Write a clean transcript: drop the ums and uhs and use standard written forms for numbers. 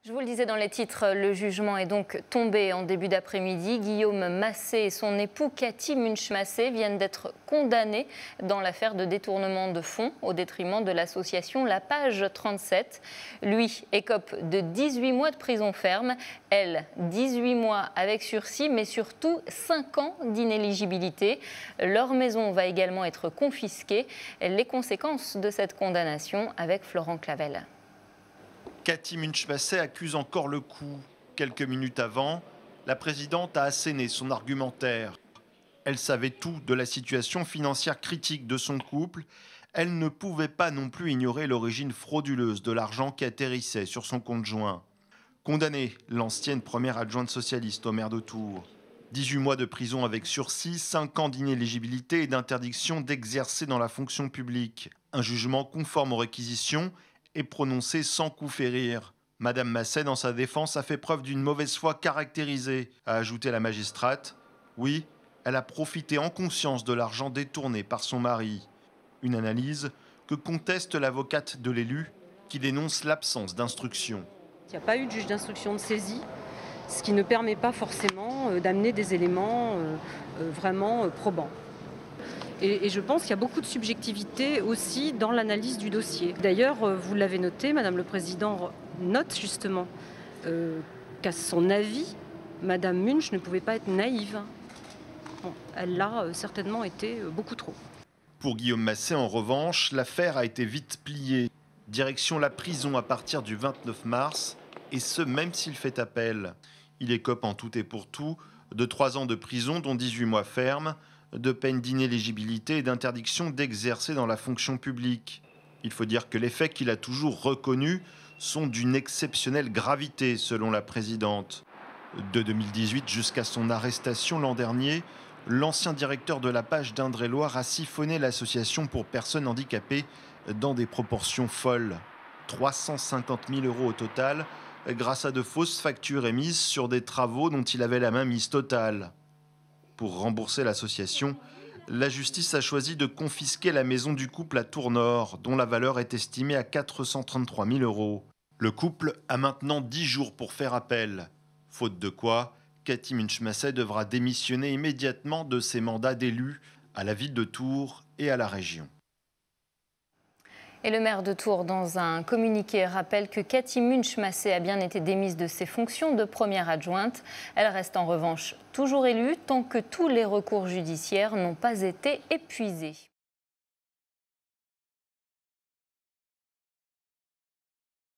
Je vous le disais dans les titres, le jugement est donc tombé en début d'après-midi. Guillaume Massé et son époux Cathy Munch-Massé viennent d'être condamnés dans l'affaire de détournement de fonds au détriment de l'association La Page 37. Lui écope de 18 mois de prison ferme, elle 18 mois avec sursis, mais surtout 5 ans d'inéligibilité. Leur maison va également être confisquée. Les conséquences de cette condamnation avec Florent Clavel. Cathy Munch-Massé accuse encore le coup. Quelques minutes avant, la présidente a asséné son argumentaire. Elle savait tout de la situation financière critique de son couple. Elle ne pouvait pas non plus ignorer l'origine frauduleuse de l'argent qui atterrissait sur son compte joint. Condamnée, l'ancienne première adjointe socialiste au maire de Tours. 18 mois de prison avec sursis, 5 ans d'inéligibilité et d'interdiction d'exercer dans la fonction publique. Un jugement conforme aux réquisitions est prononcé sans coup férir. Madame Massé, dans sa défense, a fait preuve d'une mauvaise foi caractérisée, a ajouté la magistrate. Oui, elle a profité en conscience de l'argent détourné par son mari. Une analyse que conteste l'avocate de l'élu, qui dénonce l'absence d'instruction. Il n'y a pas eu de juge d'instruction de saisie, ce qui ne permet pas forcément d'amener des éléments vraiment probants. Et je pense qu'il y a beaucoup de subjectivité aussi dans l'analyse du dossier. D'ailleurs, vous l'avez noté, Madame le Président note justement qu'à son avis, Madame Munch ne pouvait pas être naïve. Bon, elle l'a certainement été beaucoup trop. Pour Guillaume Massé, en revanche, l'affaire a été vite pliée. Direction la prison à partir du 29 mars, et ce même s'il fait appel. Il écope en tout et pour tout de 3 ans de prison, dont 18 mois fermes, de peine d'inéligibilité et d'interdiction d'exercer dans la fonction publique. Il faut dire que les faits qu'il a toujours reconnus sont d'une exceptionnelle gravité, selon la présidente. De 2018 jusqu'à son arrestation l'an dernier, l'ancien directeur de la Page d'Indre-et-Loire a siphonné l'association pour personnes handicapées dans des proportions folles. 350 000 € au total, grâce à de fausses factures émises sur des travaux dont il avait la main mise totale. Pour rembourser l'association, la justice a choisi de confisquer la maison du couple à Tours-Nord, dont la valeur est estimée à 433 000 €. Le couple a maintenant 10 jours pour faire appel. Faute de quoi, Cathy Munch-Massé devra démissionner immédiatement de ses mandats d'élu à la ville de Tours et à la région. Et le maire de Tours, dans un communiqué, rappelle que Cathy Munch-Massé a bien été démise de ses fonctions de première adjointe. Elle reste en revanche toujours élue tant que tous les recours judiciaires n'ont pas été épuisés.